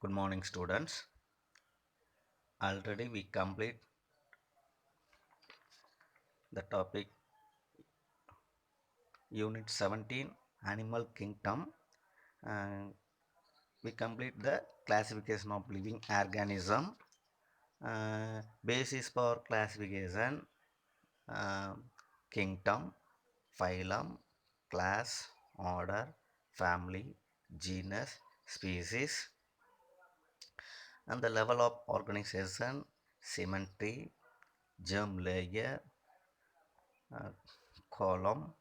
Good morning, students. Already we complete the topic Unit 17 Animal Kingdom. And we complete the classification of living organism. Basis for classification, uh, kingdom, phylum, class, order, family, genus, species, and the level of organization, symmetry, germ layer, uh, column.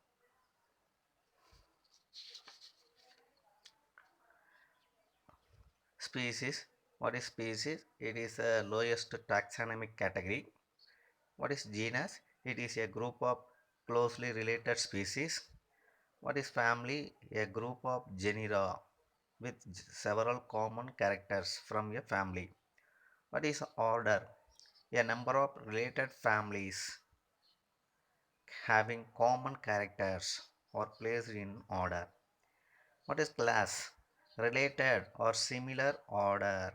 Species. What is species? It is the lowest taxonomic category. What is genus? It is a group of closely related species. What is family? A group of genera with several common characters from a family. What is order? A number of related families having common characters or placed in order. What is class? Related or similar order.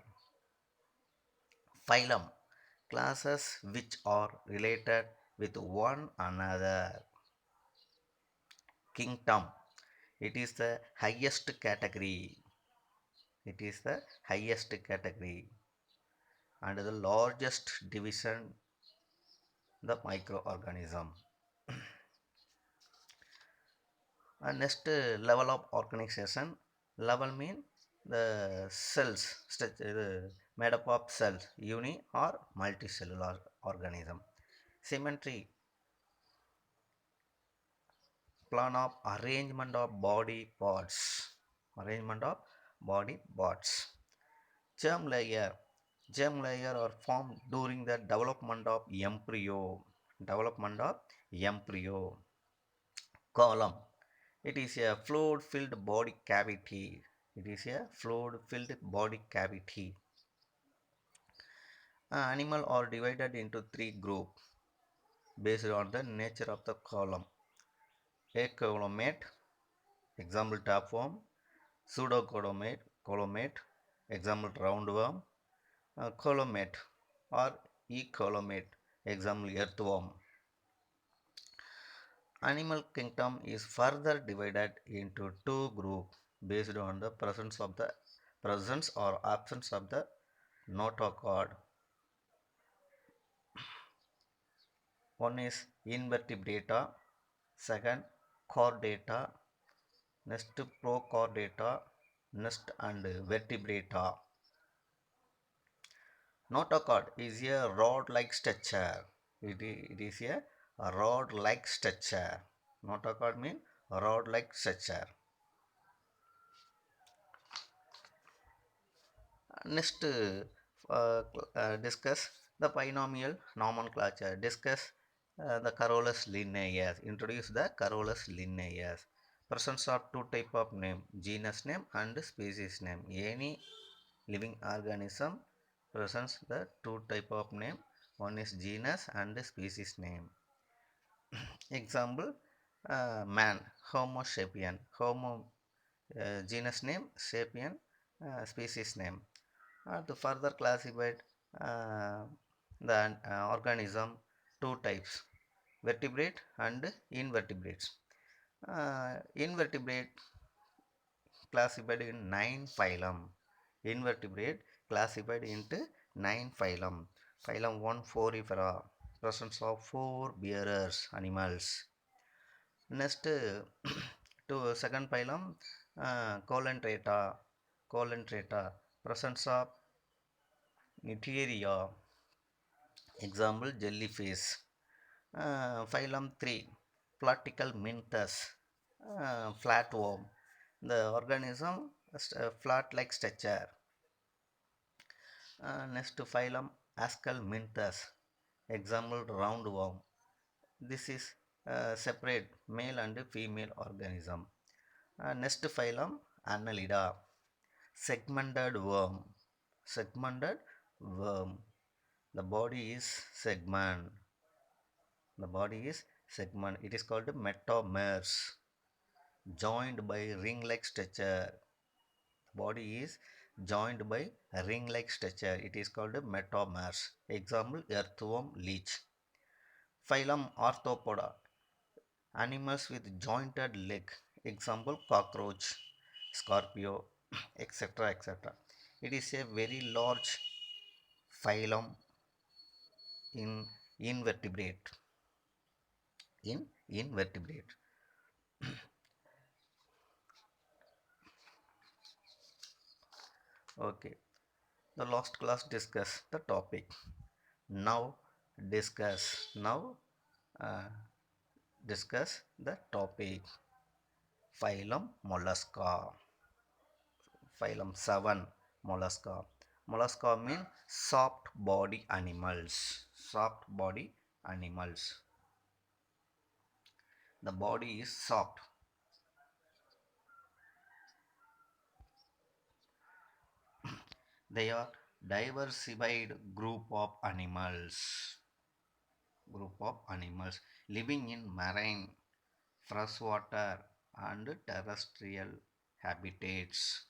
Phylum, classes which are related with one another. Kingdom, it is the highest category. It is the highest category and the largest division, the microorganism. And next level of organization. Level mean the cells made up of cells, uni or multicellular organism. Symmetry, plan of arrangement of body parts. Arrangement of body parts. Germ layer are formed during the development of embryo. Development of embryo. Column, it is a fluid filled body cavity. It is a fluid filled body cavity. Animal are divided into three groups based on the nature of the column. Acolumate, example tapeworm. Pseudocolumate, example roundworm. Columate or ecolumate, example earthworm. Animal kingdom is further divided into two groups based on the presence or absence of the notochord. One is invertebrata, second chordata, next prochordata, next and vertebrata. Notochord is a rod-like structure. It is a rod-like structure. Notochord means rod-like structure. Next, discuss the binomial nomenclature. Discuss the Carolus linnaeus. Introduce the Carolus linnaeus. Presence of two type of name, genus name and species name. Any living organism presents the two type of name. One is genus and species name. Example, man, Homo sapien. Homo, genus name, sapien, species name. To further classified uh, the organism two types, vertebrate and invertebrates. Invertebrate classified in 9 phylum. Invertebrate classified into 9 phylum. Phylum 1 Porifera, presence of 4 bearers animals. Next, to second phylum, Colentrata. Colentrata, presence of Niteria, example jellyfish. Phylum 3, Platical minthus, flatworm. The organism flat-like structure. Next phylum Ascalminthus, example roundworm. This is separate male and female organism. Next phylum Annelida, segmented worm. Segmented worm. The body is segment. The body is segment. It is called metameres, joined by ring-like structure. Body is joined by a ring-like structure. It is called a metamers. Example, earthworm, leech. Phylum Arthropoda, animals with jointed leg. Example, cockroach, scorpio, etc. etc. It is a very large phylum in invertebrate. In invertebrate. Okay. The last class discuss the topic. Now now uh, discuss the topic. Phylum Mollusca. Phylum 7 Mollusca. Mollusca means soft body animals. Soft body animals. The body is soft. They are diversified group of animals living in marine, freshwater and terrestrial habitats.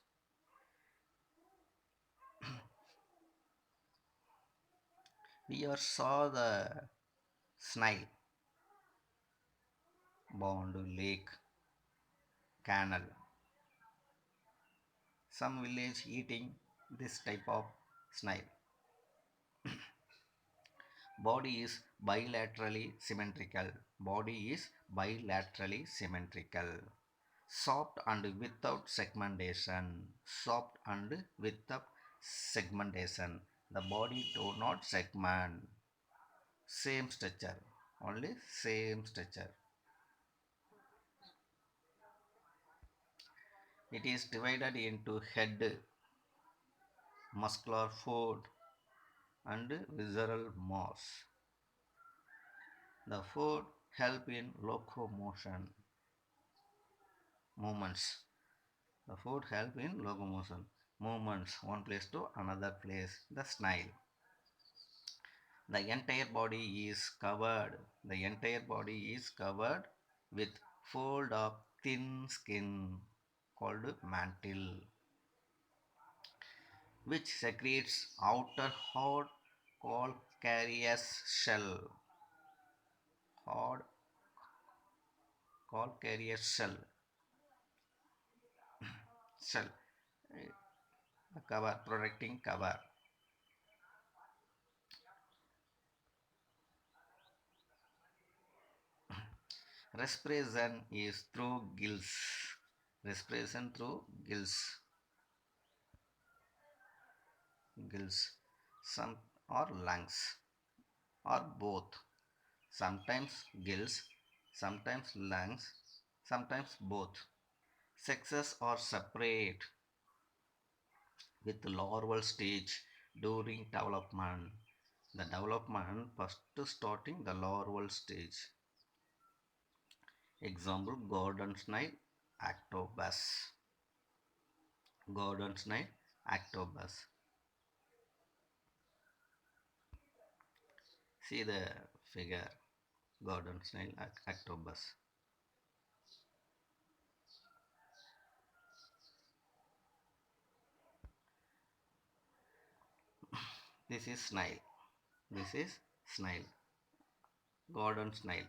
Here saw the snail, pond, lake, canal. Some village eating this type of snail. Body is bilaterally symmetrical. Body is bilaterally symmetrical. Soft and without segmentation. Soft and without segmentation. The body do not segment. Same structure. Only same structure. It is divided into head, muscular foot, and visceral mass. The foot help in locomotion movements. The foot help in locomotion movements one place to another place. The snail. The entire body is covered. The entire body is covered with fold of thin skin called mantle, which secretes outer hard calcareous shell. Hard calcareous shell, cover, protecting cover. Respiration is through gills. Respiration through gills, some or lungs, or both. Sometimes gills, sometimes lungs, sometimes both. Sexes are separate with larval stage during development. The development first starting the larval stage. Example, garden snail, Octobus. Garden snail, Octobus. See the figure, garden snail, Octobus. This is snail. This is snail, garden snail.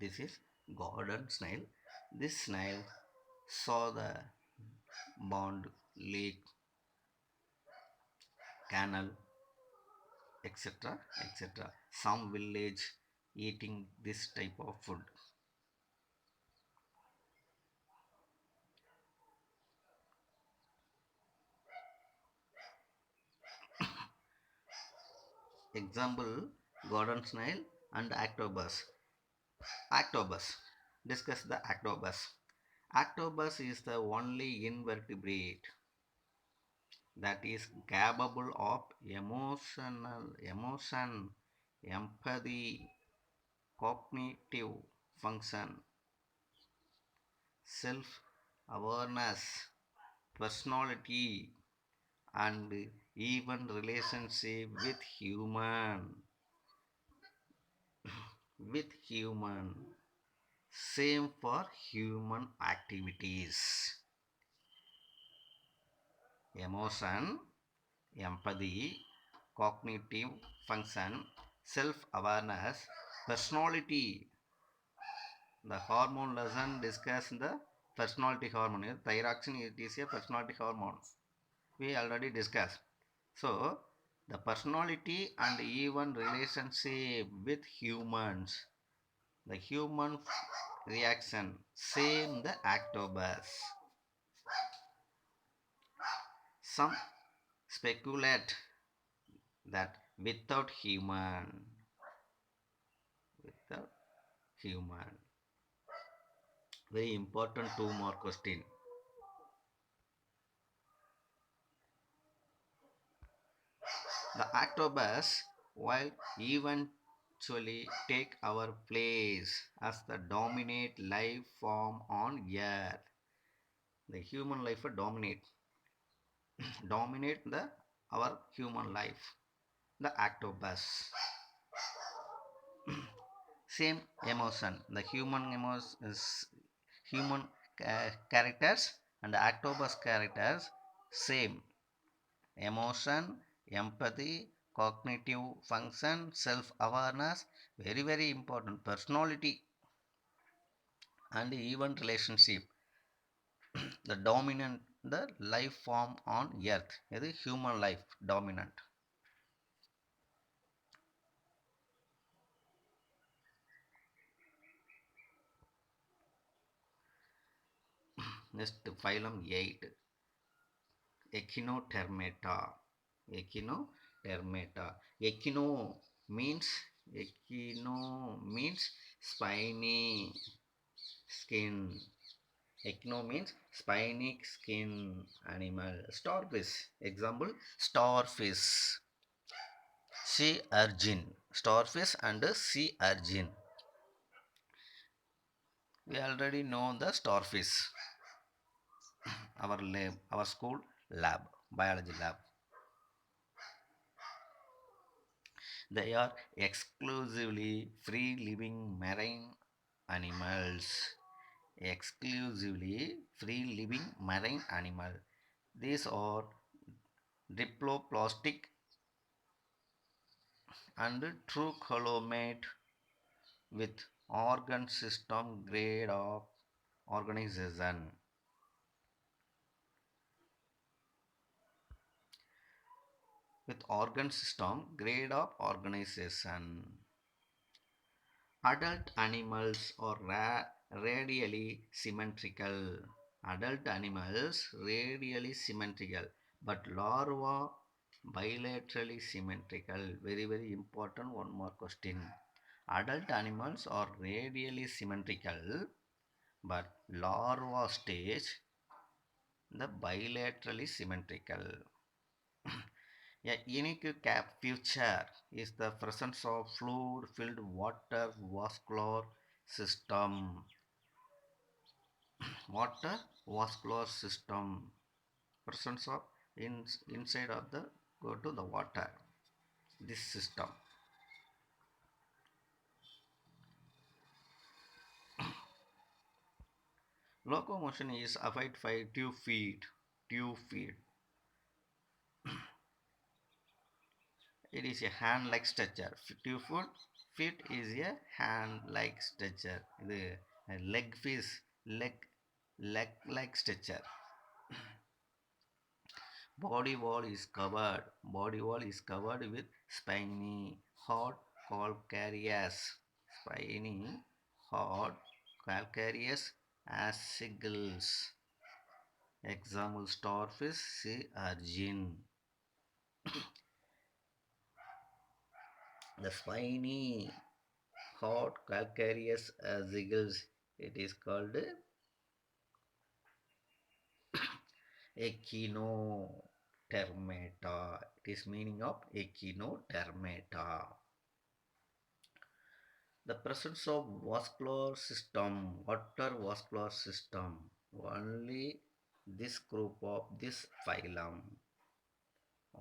This is garden snail. This snail saw the pond, lake, canal, etc. etc. Some village eating this type of food. Example, garden snail and octopus. Octopus. Discuss the octopus. Octopus is the only invertebrate that is capable of emotion, empathy, cognitive function, self awareness, personality, and even relationship with human. with human. Same for human activities. Emotion, empathy, cognitive function, self-awareness, personality. The hormone lesson discussed the personality hormone. Thyroxine it is a personality hormone. We already discussed. So the personality and even relationship with humans, the human reaction, same the octopus. Some speculate that without human, very important two more question. The octopus will eventually take our place as the dominant life form on earth. The human life will dominate the our human life. The octopus. Same emotion. The human emotion is human characters and the octopus characters same emotion, empathy, cognitive function, self-awareness, very important personality and even relationship. The dominant the life form on earth. இது human life dominant. Next phylum 8 Echinodermata. Echinodermata. Echino means echino means spiny skin. Echino means spiny skin animal. Starfish. Example starfish. Sea urchin. Starfish and sea urchin. We already know the starfish. Our lab, our school lab, biology lab. They are exclusively free living marine animals. Exclusively free living marine animal. These are diploplastic and true colomate with organ system grade of organization. With organ system grade of organization. Adult animals are radially symmetrical. Adult animals radially symmetrical, but larvae bilaterally symmetrical. Very important. One more question. Adult animals are radially symmetrical, but larva stage the bilaterally symmetrical. A unique cap feature is the presence of fluid-filled water vascular system. Water vascular system. Presence of inside of the go to the water. This system. Locomotion is affected by 2 feet. 2 feet. It is a hand-like structure. 2 feet is a hand-like structure. The leg fish leg-like structure. Body wall is covered with spiny hard calcareous. Spiny hard calcareous ascicles. Example starfish sea urchin. The spiny hard calcareous ascicles it is called echinodermata. It is meaning of echinodermata. The presence of vascular system, water vascular system, only this group of this phylum.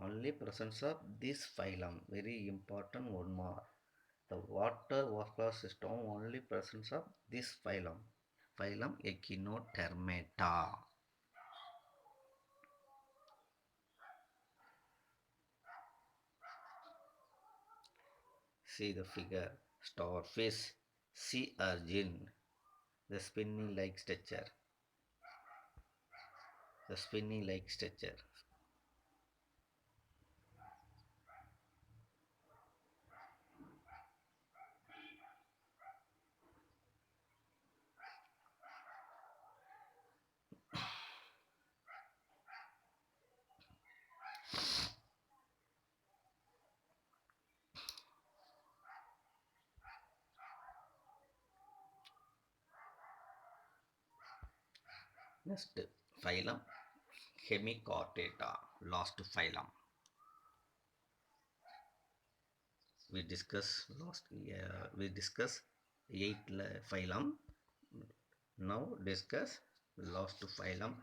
Only presence of this phylum. Very important one more. The water vascular system only presence of this phylum. Phylum Echinodermata. See the figure. Starfish, sea urchin, the spinning like structure. The spinning like structure. Next phylum Hemichordata. Last phylum. We discuss phylum. Now discuss last phylum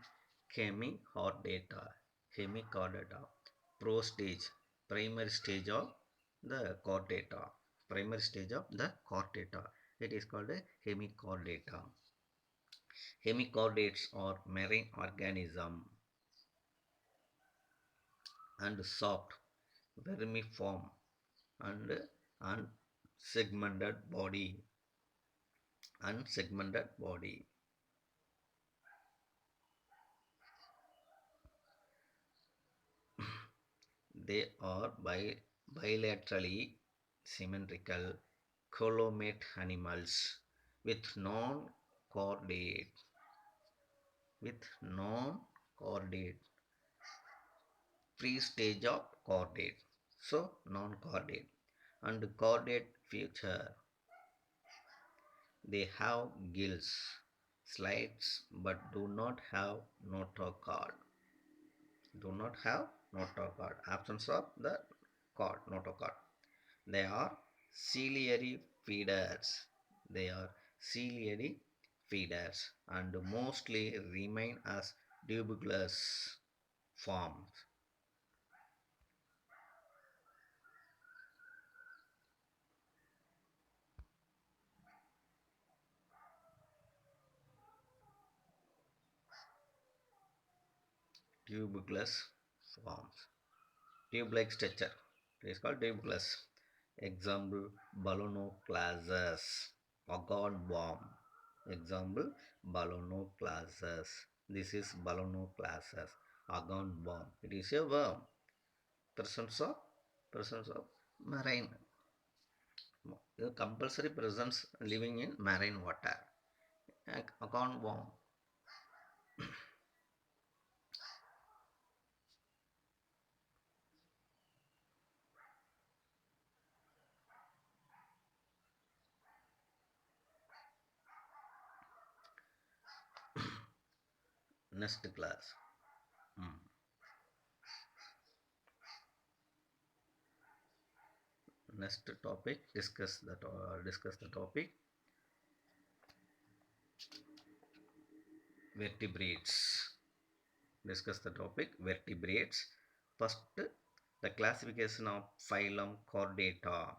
Hemichordata. Hemichordata. Pro stage. Primary stage of the chordata. Primary stage of the chordata. It is called a hemichordata. Hemichordates are marine organism and soft vermiform and unsegmented body. Unsegmented body. They are bilaterally symmetrical columate animals with non-chordate non-chordate pre-stage of chordate. So non-chordate and chordate feature. They have gills, slits, but do not have notochord. Do not have notochord. Absence of the chord, notochord. They are ciliary feeders. They are ciliary feeders and mostly remain as tuberculous forms. Tuberculous forms. Tube-like structure. It is called tuberculous. Example, Balloonoclasus, agon worm. Example, Balloonoclasus. This is Balloonoclasus, agon worm. It is a worm. Presence of marine. Compulsory presence living in marine water. Agon worm. Next class. Hmm. Next topic. Discuss the topic. Vertebrates. Discuss the topic vertebrates. First, the classification of phylum Chordata.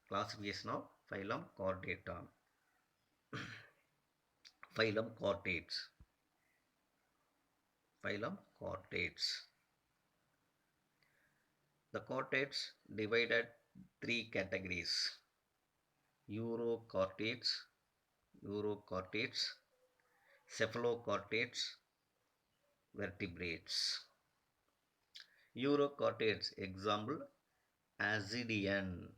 Classification of phylum Chordata. Phylum Chordates. Phylum Chordates. The chordates divided three categories: Urochordates, Cephalochordates, vertebrates. Urochordates, example Ascidian.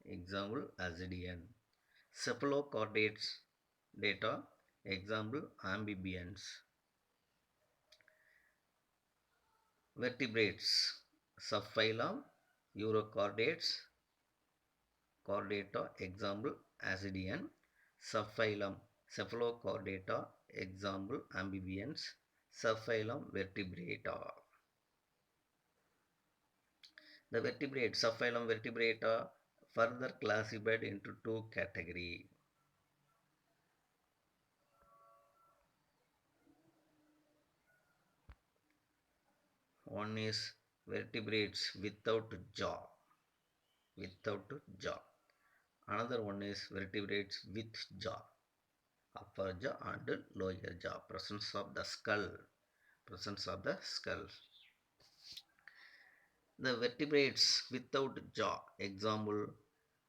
Example Ascidian. Cephalochordates data, example amphibians. Vertebrates, subphylum Urochordates, chordata, example Ascidian. Subphylum Cephalochordata, example amphibians. Subphylum Vertebrata. The vertebrate, subphylum Vertebrata, further classified into two categories. One is vertebrates without jaw. Without jaw. Another one is vertebrates with jaw, upper jaw and lower jaw, presence of the skull, presence of the skull. The vertebrates without jaw, example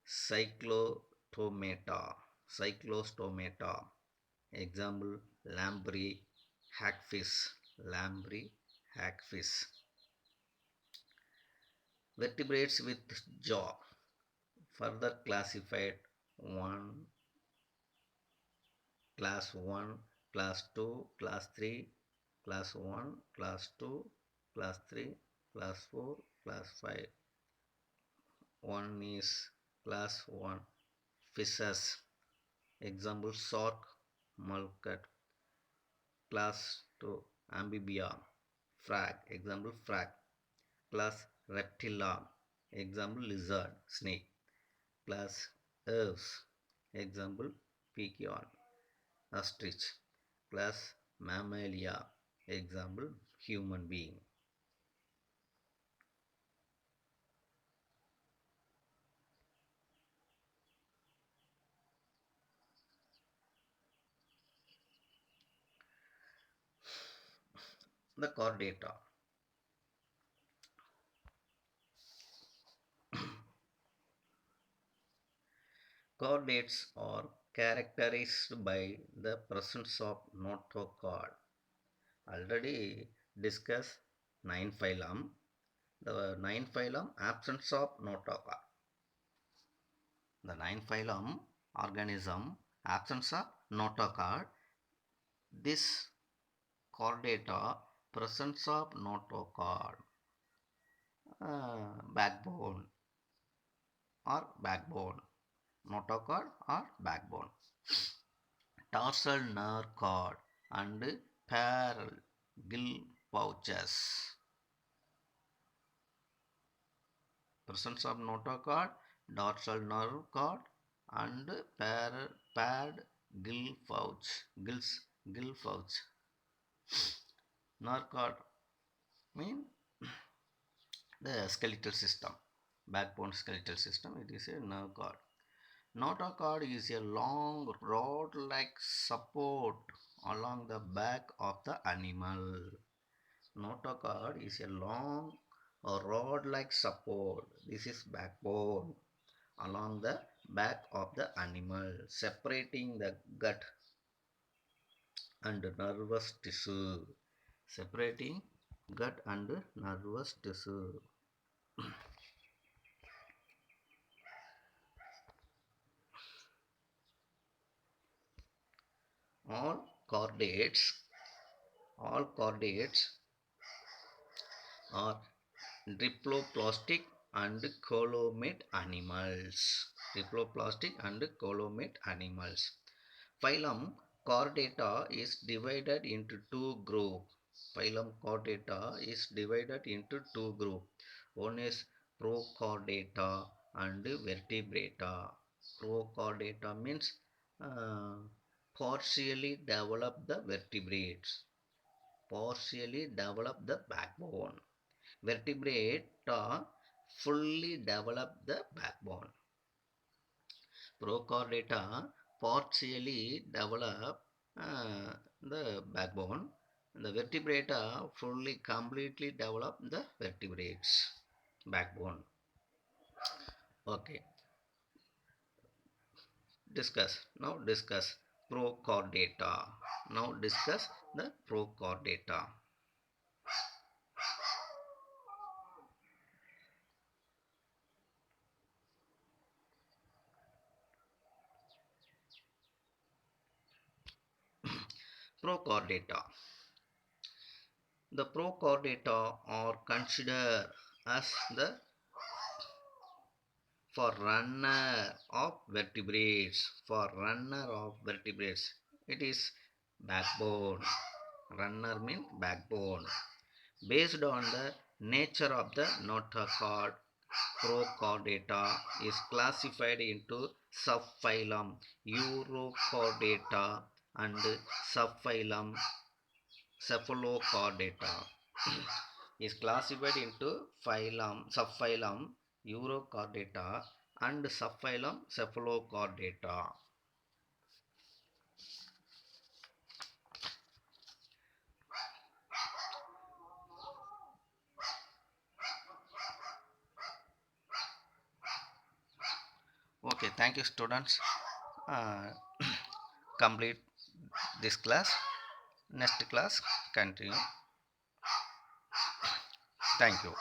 cyclostomata, cyclostomata, example lamprey hackfish, lamprey hackfish. Vertebrates with jaw further classified 1 class 1, class 2, class 3, class 1, class 2, class 3, class 4, class 5. One is class 1 fishes, example shark, mullet. Class 2 amphibia, frog, example frog. Class reptila, example lizard, snake. Class aves, example peacock, ostrich. Class mammalia, example human being. The chordata. Chordates are characterized by the presence of notochord. Already discussed nine phylum. The nine phylum absence of notochord. The nine phylum organism absence of notochord. This chordata presence of notochord, backbone or backbone, notochord or backbone, tarsal nerve cord and parallel gill pouches. Presence of notochord, dorsal nerve cord and paired gill pouch, gill pouch. Nerve cord mean the skeletal system, backbone skeletal system. It is a nerve cord. Notochord is a long rod-like support along the back of the animal. Notochord is a long rod-like support. This is backbone along the back of the animal, separating the gut and nervous tissue. Separating gut and nervous tissue. All chordates, all chordates are diploplastic and columate animals. Diploplastic and columate animals. Phylum Chordata is divided into two groups. Phylum Chordata is divided into two groups. One is Prochordata and Vertebrata. Prochordata means uh, partially develop the vertebrates, partially develop the backbone. Vertebrata fully develop the backbone. Prochordata partially develop the backbone. The vertebrata fully completely develop the vertebrates backbone. Okay, discuss prochordata. Now discuss the prochordata. Prochordata. The prochordata are considered as the runner of vertebrates, it is backbone. Runner means backbone. Based on the nature of the notochord, prochordata is classified into subphylum Urochordata and subphylum Cephalochordata. Is classified into phylum subphylum Urochordata and subphylum Cephalochordata. Okay, thank you students. Uh, complete this class. Next class continue. Thank you.